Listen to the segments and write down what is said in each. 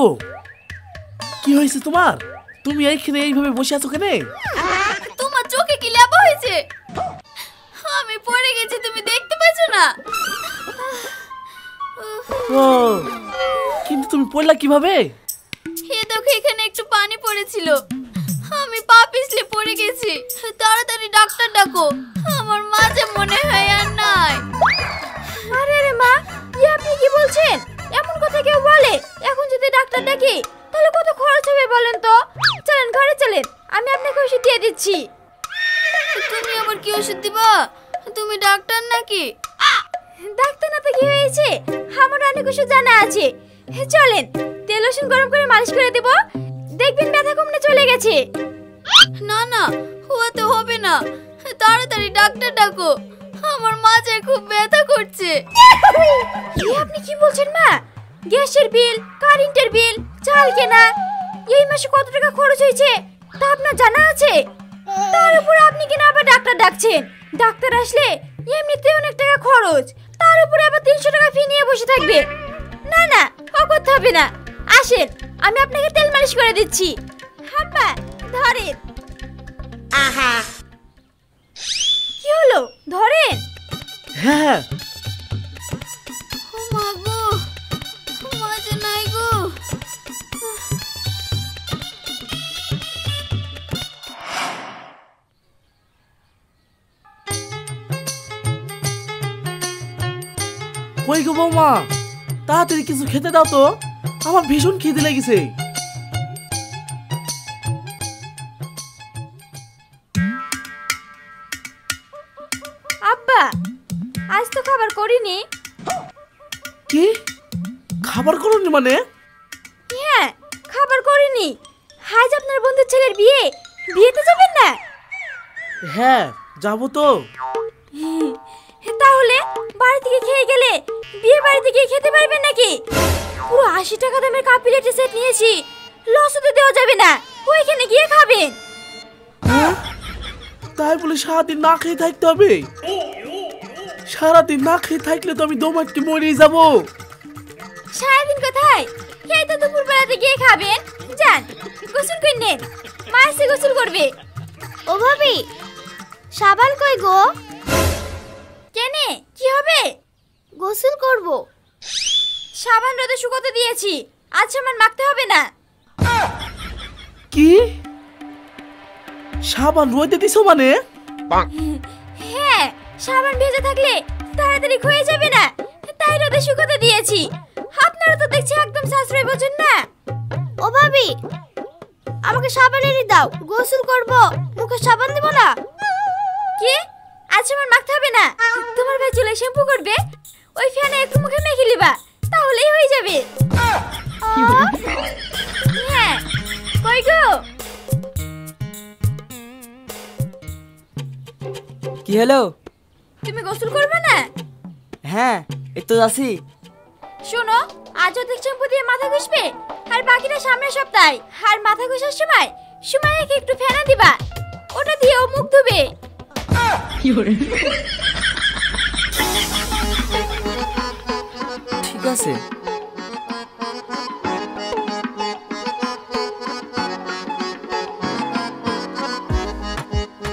গো, কি হয়েছে তোমার? তুমি এইখানে এইভাবে বসে আছো কেন? তোমার চোখে কি লেবা হয়েছে? আমি পড়ে গেছি, তুমি দেখতে পাচ্ছ না? ও, কিন্তু তুমি পড়লা কিভাবে? এ দেখো, এখানে একটু পানি পড়েছিল, আমি পা পিছলে পড়ে গেছি। তাড়াতাড়ি ডাক্তার ডাকো, আমার মা যে মনে হয় আর নাই। আরে রে মা, আপনি কি বলছেন? এমন কথা কেউ বলে? এখন যদি ডাক্তার ডাকি তাহলে কত খরচ হবে বলেন তো? চলেন ঘরে চলেন, আমি আপনাকে ওষুধ দিয়ে দিচ্ছি। তুমি আবার কি ওষুধ দিবা? তুমি ডাক্তার নাকি? ডাক্তার না তো কি হয়েছে, আমার অনেক ওষুধ জানা আছে। চলেন, তেল রসুন গরম করে মালিশ করে দেব, দেখবেন ব্যথা কমনে চলে গেছে। না না, হতে হবে না, তাড়াতাড়ি ডাক্তার ডাকো, আমার মাঝে খুব ব্যথা করছে। আপনি কি বলছেন মা? গ্যাসের বিল, কারেন্টের বিল, চাল কেনা, এই মাসে কত টাকা খরচ হয়েছে তা আপনার জানা আছে? তার উপর আপনি কিনা আবার ডাক্তার ডাকছেন। ডাক্তার আসলে এমনিতেই অনেক টাকা খরচ, তার উপরে আবার 300 টাকা ফি নিয়ে বসে থাকবে। না না, ও করতে হবে না। আসেন, আমি আপনাকে তেল মালিশ করে দিচ্ছি। হাম্পা ধরেন। আহা, কি হলো? ধরেন। হ্যাঁ, ও মা গো, মাঝে নাই গো। কই গো বৌমা, তাড়াতাড়ি কিছু খেতে দাও তো, আমার ভীষণ খিদে লেগেছে। আব্বা, আজ তো খাবার করিনি। কি খাবার করনি মানে? হ্যাঁ, খাবার করিনি। আজ আপনার বন্ধুর ছেলের বিয়ে, বিয়েতে যাবেন না? হ্যাঁ, যাবো তো। তাহলে বাড়ি থেকে খেয়ে গেলে বিয়ে বাড়িতে গিয়ে খেতে পারবেন নাকি? পুরো 80 টাকা দামের কাপ প্লেটের সেট নিয়েছি, লস হতে দেওয়া যাবে না, ওইখানে গিয়ে খাবেন। হ্যাঁ, তাই বলে সারাদিন না খেয়ে থাকতে হবে? সারাদিন না খেয়ে থাকলে তো আমি দমাটকে মরেই যাবো। সারাদিন কোথায়, এই তো দুপুর বেলাতে গিয়ে খাবেন। যান, গোসল করে নেন, মা এসে গোসল করবে। ও ভাবি, সাবান কই গো? কেনে, কি হবে? গোসল করব। সাবান রোদে শুকোতে দিয়েছি, আজ সাবান মাখতে হবে না। কি সাবান রোদে দিছো মানে? হ্যাঁ, সাবান ভেজে থাকলে তাড়াতাড়ি ক্ষয়ে যাবে না, তাই রোদে শুকোতে দিয়েছি। আপনারা তো দেখছি একদম সাশ্রয় বোঝেন না। ও ভাবি, আমাকে সাবান এনে দাও, গোসল করব, মুখে সাবান দেব না। কি, আজ সাবান মাখতে হবে না? তোমার ভাই চুলে শ্যাম্পু করবে, ওই ফ্যানে একটু মুখে মেখে লিবা, তাহলেই হয়ে যাবে। হ্যাঁ, কই গো? কি হলো? তুমি গোসল করবে না? হ্যাঁ, এই তো যাচ্ছি। শোনো, আজ অধিক শ্যাম্পু দিয়ে মাথা ঘষবে, আর বাকিটা সামনের সপ্তাহে। আর মাথা ঘষার সময় সময়কে একটু ফেনা দিবা, ওটা দিয়ে ও মুখ ধুবে। ঠিক আছে।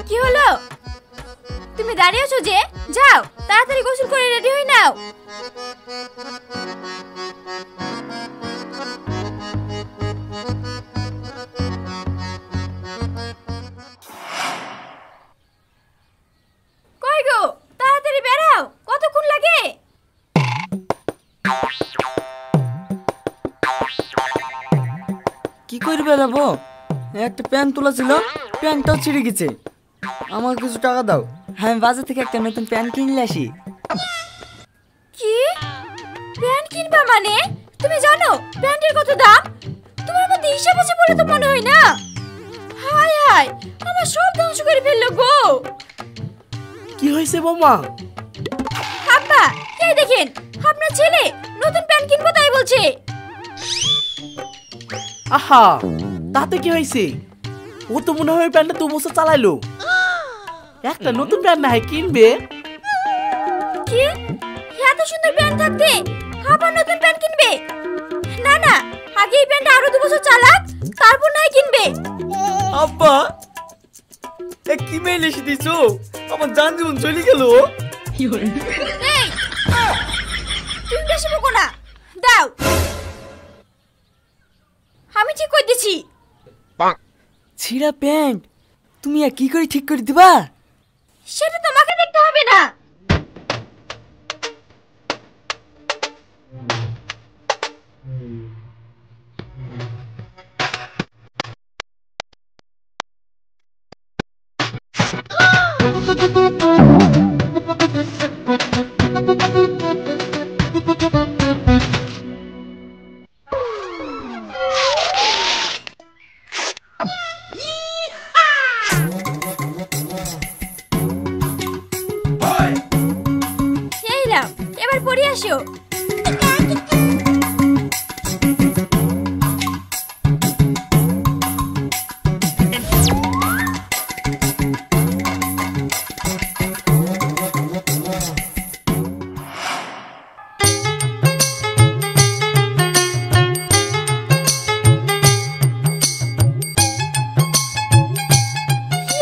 কি হলো? তুমি দাঁড়িয়ে আছো যে? যাও, তাড়াতাড়ি গোসল করে রেডি হই নাও। কই গো, তাড়াতাড়ি বেরাও, কতক্ষণ লাগে? কি করবে যাবো? একটা প্যান্ট তোলা ছিল, প্যান্টটাও ছিঁড়ে গেছে। আমাকে কিছু টাকা দাও, হ্যাঁ, আমি বাজার থেকে একটা নতুন প্যান্ট কিনলে আসি। কি, প্যান্ট কিনবা মানে? তুমি জানো প্যান্টের কত দাম? তোমার মধ্যে হিসাব আছে বলে তো মনে হয় না। হায় হায়, আমার সব ধ্বংস করে ফেললো গো। কি হয়েছে বৌমা? আব্বা, এই দেখেন, আপনার ছেলে নতুন প্যান্ট কিনবো তাই বলছে। আহা, তাতে কি হয়েছে? ও তো মনে হয় প্যান্টটা 2 বছর চালাইলো, একটা নতুন প্যান্ট না হয় কিনবে। কি, এত সুন্দর প্যান্ট থাকতে আবার নতুন প্যান্ট কিনবে? না না, আগে এই প্যান্টটা আরো 2 বছর চালাক, তারপর নাই কিনবে। আব্বা এ কি মেয়ে লিখে দিছো? আমার জান জীবন চলে গেল। এই তুমি বেশি বকো না, দাও। আমি ঠিক করে দিছি। ছিঁড়া প্যান্ট তুমি কি করে ঠিক করে দিবা? সেটা তোমাকে দেখতে হবে না। এই নাও, এবার পড়ে আসো।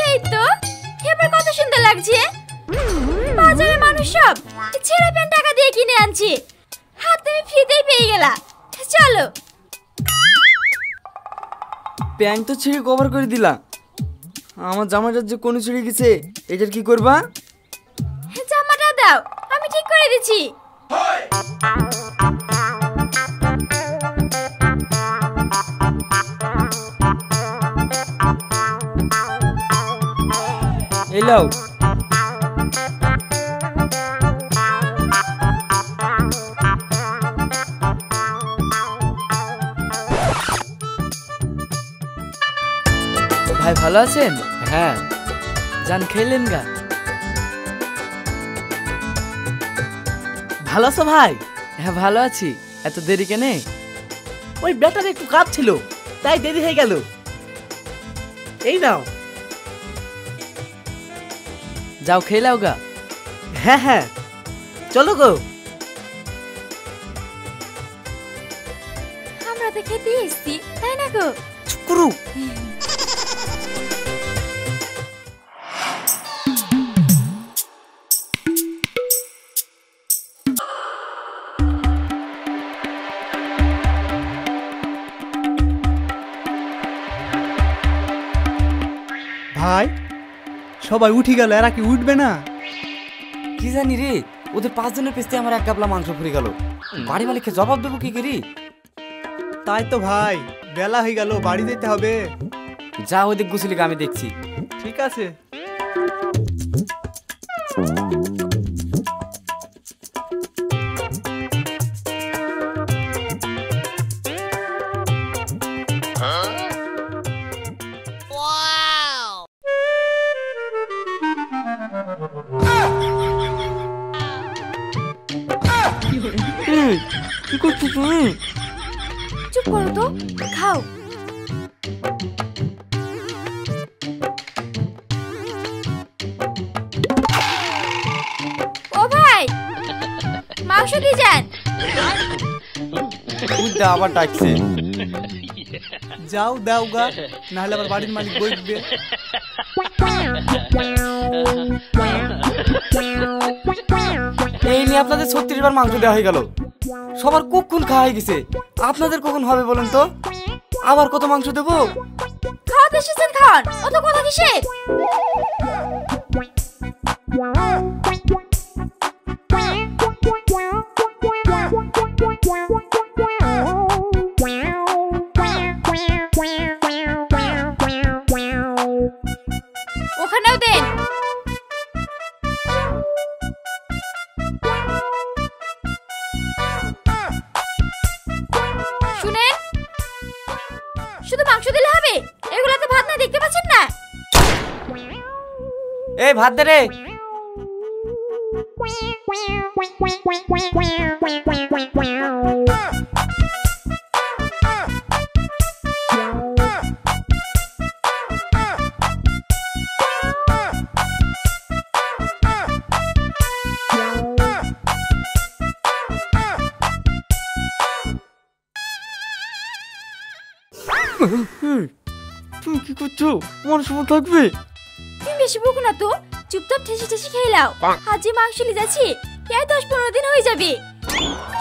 এই তো, এবার কত সুন্দর লাগছে। বাজারে মানুষ সব ছেঁড়া প্যান্ট টাকা দিয়ে কিনে আনছি, হাত তুমি ফ্রিতেই পেয়ে গেলা। চলো। প্যান্ট তো ছিঁড়ে কভার করে দিলা, আমার জামাটার যে কোন ছিঁড়ে গেছে, এটার কি করবা? জামাটা দাও, আমি ঠিক করে দিচ্ছি। এই লাও। ভাই ভালো আছেন? হ্যাঁ। জান খেলেন গা? ভালো আছো ভাই? হ্যাঁ ভালো আছি। এত দেরি কেনে? ওই ব্যাটার একটু কাজ ছিল, তাই দেরি হয়ে গেল। এই নাও। যাও খেলাও গা। হ্যাঁ হ্যাঁ, চলো গো। আমরা তো খেতে এসছি, তাই না গো? চুপ করু। ভাই সবাই উঠে গেল, এরা কি উঠবে না? কি জানি রে, ওদের 5 জনের পেস্তে আমার 1 গাবলা মাংস ফুরে গেল। বাড়ি মালিককে জবাব দেবো কি করি? তাই তো ভাই, বেলা হয়ে গেল, বাড়ি যেতে হবে। যা ওদের গুছিলি আমি দেখছি। ঠিক আছে। কি করছিস তুমি? চুপ করো তো, খাও। ও ভাই, মাংস দিয়ে যান। উদ্দা আবার ডাকছে। যাও দাও গা, নাহলে আবার বাড়ির মালিক বইবে। এই নিয়ে আপনাদের 36 বার মাংস দেওয়া হয়ে গেল। সবার কখন খাওয়া হয়ে গেছে, আপনাদের কখন হবে বলেন তো? আবার কত মাংস দেবো? খাওয়াতে এসেছেন, খান। অত কথা কিসের? ওখানেও দেন। শুনেন, শুধু মাংস দিলে হবে? এগুলাতে ভাত না, দেখতে পাচ্ছেন না? এই ভাত দে রে। তুমি কি করছো? আমার সময় থাকবে? তুমি বেশি বকো না তো, চুপচাপ ঠেসে ঠেসে খেয়ে নাও। আজ যে মাংস নিয়ে যাচ্ছি প্রায় 10-15 দিন হয়ে যাবে।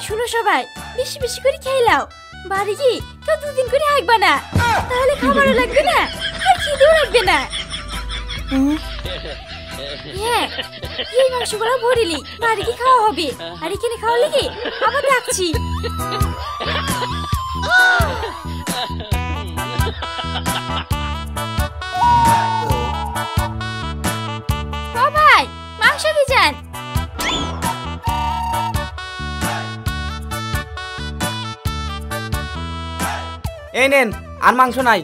শুনো সবাই, বেশি বেশি করে খেয়ে নাও। বাড়ি গিয়ে কেউ 2 দিন করে হাঁকবা না, তাহলে খাবারও লাগবে না আর খিদেও লাগবে না। হ্যাঁ, এই মাংসগুলো ভরিলি বাড়ি গিয়ে খাওয়া হবে, আর এখানে খাওয়া লেগে আবার ডাকছি। সবাই মাংস দিয়ে যান। এই নেন, আর মাংস নাই।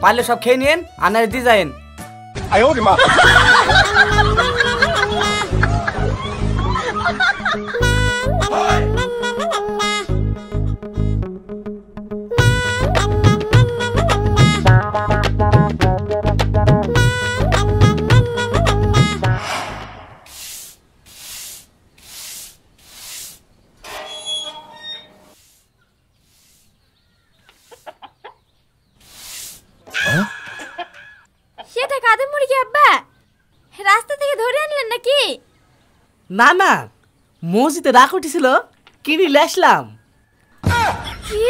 পারলে সব খেয়ে নিন, আনারে দিয়ে যায়েন। সেটা কাদের মুরগি আব্বা? রাস্তা থেকে ধরে আনলেন নাকি? না না, মসজিদে রাখ উঠেছিল, কিনে নিয়ে আসলাম। কি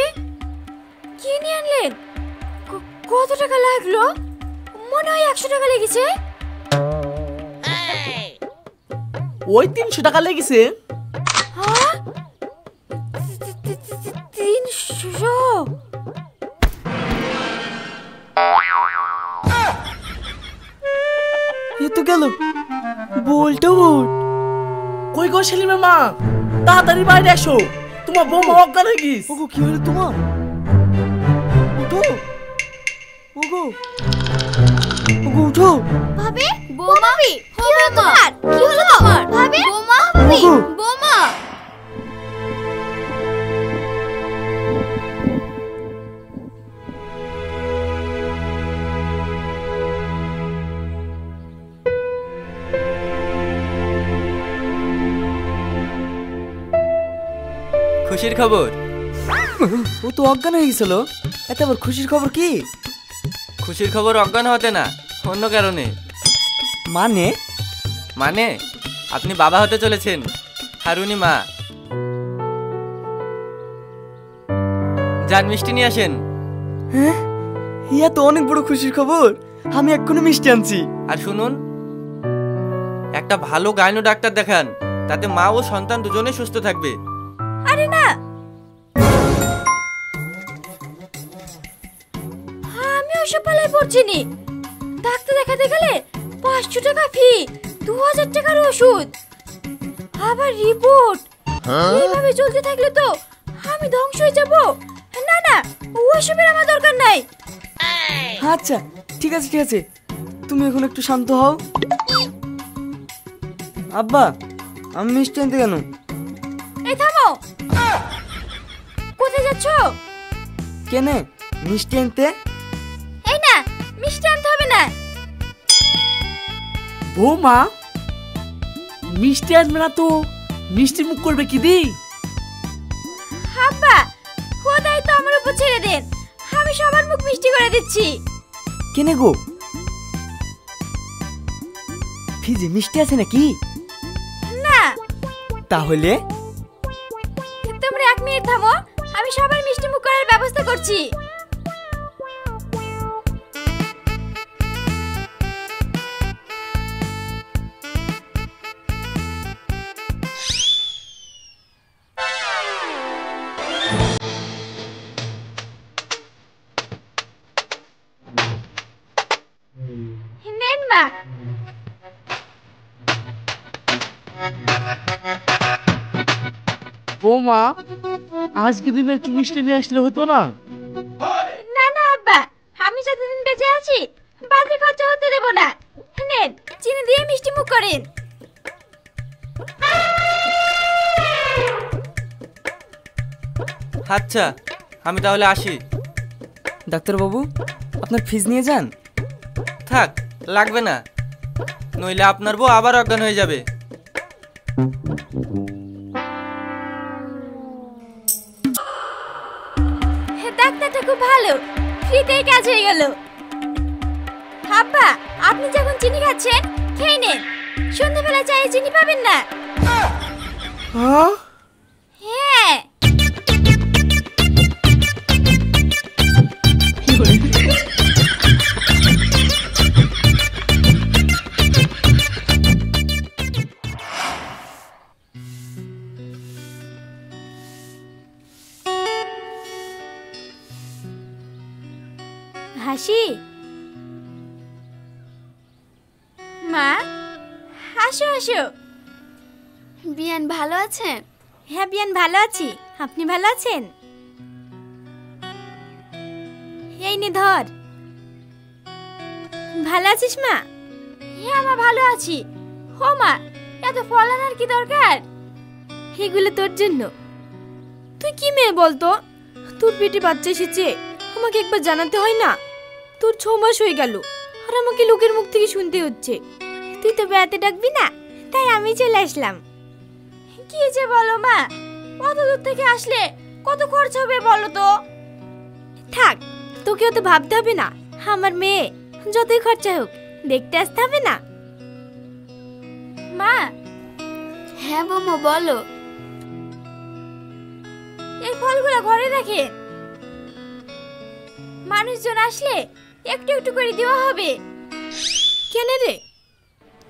কি নিয়ে আনলেন? কত টাকা লাগলো? মনে হয় 100 টাকা লেগেছে। ওই 300 টাকা লেগেছে। হ্যাঁ, 300? এ তো গেল, বলটা বল। কই গো সেলিমের মা, তাড়াতাড়ি বাইরে এসো, তোমার বৌমা অজ্ঞান হয়ে গিয়েছে। ওগো কি হলো তোমার? উঠো, ওগো ওগো উঠো। ভাবি, বোমা, কি হলো তোমার? কি হলো তোমার? ভাবি, বোমা, ভাবি, বোমা। খুশির খবর। ও তো অজ্ঞান হয়ে গেছিল, এত আবার খুশির খবর কি? খুশির খবর অজ্ঞান হতে না, অন্য কারণে। মানে? মানে আপনি বাবা হতে চলেছেন, হারুনি মা। যান মিষ্টি নিয়ে আসেন। হ্যাঁ, ইয়া তো অনেক বড় খুশির খবর। আমি এক্ষুনি মিষ্টি আনছি। আর শুনুন, একটা ভালো গাইনো ডাক্তার দেখান, তাতে মা ও সন্তান দুজনে সুস্থ থাকবে। আরে না, আমি ওসব পালায় পড়ছিনি। ডাক্তার দেখাতে গেলে 500 টাকা ফি, 2000 টাকার ওষুধ, আবার রিপোর্ট। এইভাবে চলতে থাকলে তো আমি ধ্বংস হয়ে যাব। না না, ওসবের আমার দরকার নাই। আচ্ছা ঠিক আছে ঠিক আছে, তুমি এখন একটু শান্ত হও। আব্বা, আমি মিষ্টি আনতে কেন? এই থামো, কোথায় যাচ্ছ? কেনে মিষ্টি আনতে? এই না, মিষ্টি আনতে হবে না। বৌমা, মিষ্টি আনবে না তো মিষ্টি মুখ করবে কি দি? আব্বা, খোদাই তো আমার উপর ছেড়ে দেন, আমি সবার মুখ মিষ্টি করে দিচ্ছি। কেনে গো, ফ্রিজে মিষ্টি আছে নাকি? না। তাহলে তোমরা 1 মিনিট থামো, আমি সবার মিষ্টি মুখ করার ব্যবস্থা করছি। নেন মা। বৌমা, আজকে দিনে একটু মিষ্টি নিয়ে আসলে হতো না? না না আব্বা, আমি যতদিন বেঁচে আছি বাজে খরচা হতে দেব না। নেন, চিনি দিয়ে মিষ্টি মুখ করেন। আচ্ছা, আমি তাহলে আসি। ডাক্তারবাবু, আপনার ফিজ নিয়ে যান। থাক, লাগবে না, নইলে আপনার বউ আবার অজ্ঞান হয়ে যাবে। ডাক্তারটা খুব ভালো, ফ্রিতে হলেই কাজ হয়ে গেল। আব্বা, আপনি যখন চিনি খাচ্ছেন খেয়ে নেন, সন্ধ্যাবেলা চায়ে চিনি পাবেন না। হ্যাঁ হ্যাঁ। হাসি, মা আসো আসো। বিয়ান ভালো আছেন? হ্যাঁ বিয়ান ভালো আছি, আপনি ভালো আছেন? এই নে ধর। ভালো আছিস মা? হ্যাঁ মা ভালো আছি। ও মা, এত ফল আনার কি দরকার? এগুলো তোর জন্য। তুই কি মেয়ে বলতো, তোর পেটে বাচ্চা এসেছে, আমাকে একবার জানাতে হয় না? তোর 6 মাস হয়ে গেল আর আমাকে লোকের মুখ থেকে শুনতে হচ্ছে। তুই তো বেড়াতে ডাকবি না, তাই আমি চলে আসলাম। কি যে বলো মা, কত দূর থেকে আসলে কত খরচ হবে বলো তো? থাক, তোকেও তো ভাবতে হবে না, আমার মেয়ে যতই খরচা হোক দেখতে আসতে হবে না। মা। হ্যাঁ বৌমা বলো। এই ফলগুলো ঘরে রাখে, মানুষজন আসলে একটু একটু করে দেওয়া হবে। কেন রে,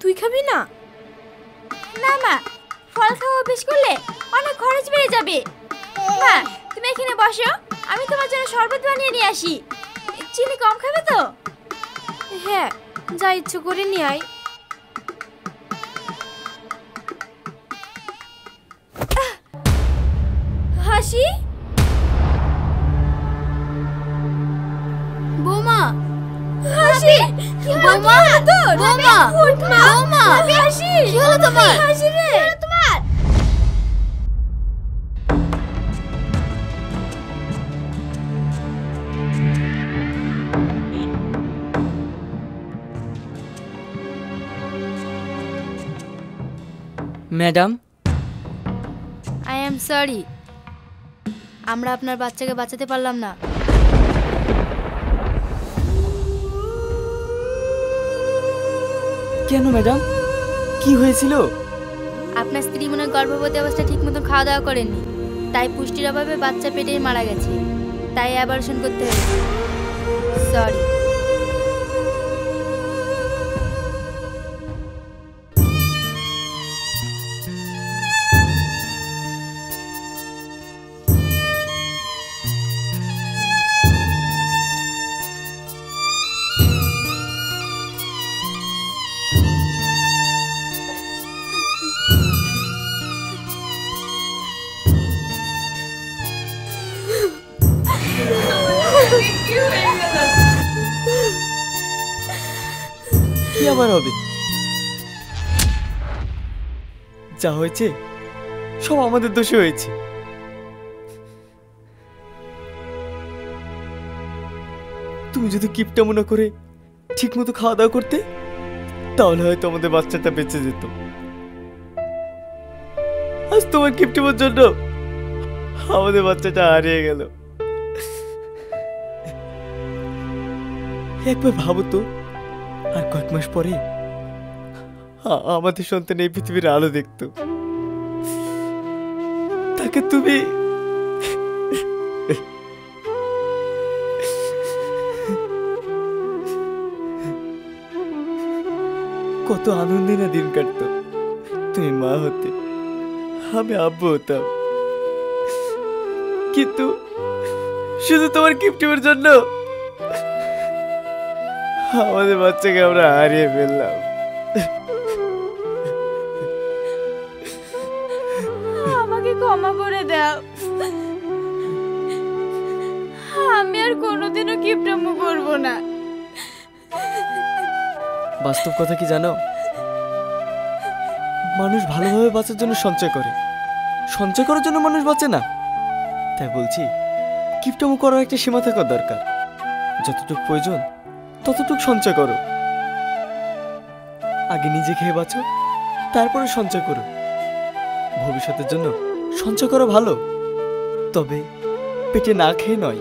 তুই খাবি না? না মা, ফল খাওয়া অভ্যেস করলে অনেক খরচ বেড়ে যাবে। মা তুমি এখানে বসো, আমি তোমার জন্য শরবত বানিয়ে নিয়ে আসি। চিনি কম খাবে তো? হ্যাঁ, যা ইচ্ছে করে নিয়ে আয়। হাসি, বৌমা। হাসি, বৌমা, বৌমা, বৌমা, হাসি, কি হলো তোমার? হাসি রে, কি হলো তোমার? ম্যাডাম, আই এম সরি, আমরা আপনার বাচ্চাকে বাঁচাতে পারলাম না। কেন ম্যাডাম, কি হয়েছিল? আপনার স্ত্রী মনে হয় গর্ভবতী অবস্থায় ঠিক মতো খাওয়া দাওয়া করেননি, তাই পুষ্টির অভাবে বাচ্চা পেটে মারা গেছে, তাই অ্যাবর্শন করতে হয়েছে। সরি। কি আবার হবে? যা হয়েছে সব আমাদের দোষে হয়েছে। তুমি যদি কিপটা মনে করে ঠিক মতো খাওয়া দাওয়া করতে, তাহলে হয়তো আমাদের বাচ্চাটা বেঁচে যেত। আজ তোমার কিপটিমার জন্য আমাদের বাচ্চাটা হারিয়ে গেল। একবার ভাবো তো, আর কয়েক মাস পরে আমাদের সন্তান এই পৃথিবীর আলো দেখতো, তাকে তুমি কত আনন্দে না দিন কাটতো। তুমি মা হতে, আমি আব্বু হতাম, কিন্তু শুধু তোমার কিপটিমের জন্য আমাদের বাচ্চাকে আমরা হারিয়ে ফেললাম। আমাকে ক্ষমা করে দাও, আমি আর কোনোদিনও কিপটামো করব না। বাস্তব কথা কি জানো, মানুষ ভালোভাবে বাঁচার জন্য সঞ্চয় করে, সঞ্চয় করার জন্য মানুষ বাঁচে না। তাই বলছি, কিপটামো করার একটা সীমা থাকা দরকার। যতটুকু প্রয়োজন ততটুকু সঞ্চয় করো। আগে নিজে খেয়ে বাঁচো, তারপরে সঞ্চয় করো। ভবিষ্যতের জন্য সঞ্চয় করা ভালো, তবে পেটে না খেয়ে নয়।